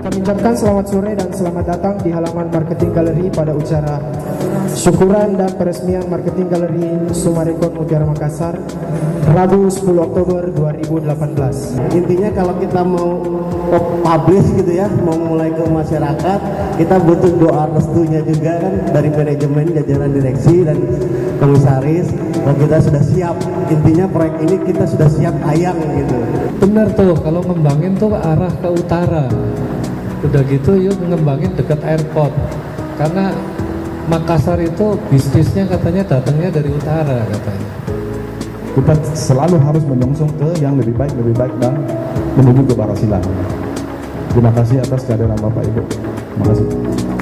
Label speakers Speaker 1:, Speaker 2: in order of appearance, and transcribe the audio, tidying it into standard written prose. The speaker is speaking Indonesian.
Speaker 1: Kami ucapkan selamat sore dan selamat datang di halaman Marketing Gallery pada acara syukuran dan peresmian Marketing Gallery Summarecon Mutiara Makassar Rabu 10 Oktober 2018.
Speaker 2: Intinya kalau kita mau publish gitu ya, mau mulai ke masyarakat, kita butuh doa restunya juga kan dari manajemen, jajaran direksi dan komisaris. Kalau kita sudah siap, intinya proyek ini kita sudah siap tayang gitu.
Speaker 3: Benar tuh, kalau ngembangin tuh arah ke utara. Udah gitu yuk ngembangin dekat airport. Karena Makassar itu bisnisnya katanya datangnya dari utara katanya.
Speaker 4: Kita selalu harus menyongsong ke yang lebih baik dan menuju keberhasilan. Terima kasih atas kehadiran Bapak Ibu. Terima kasih.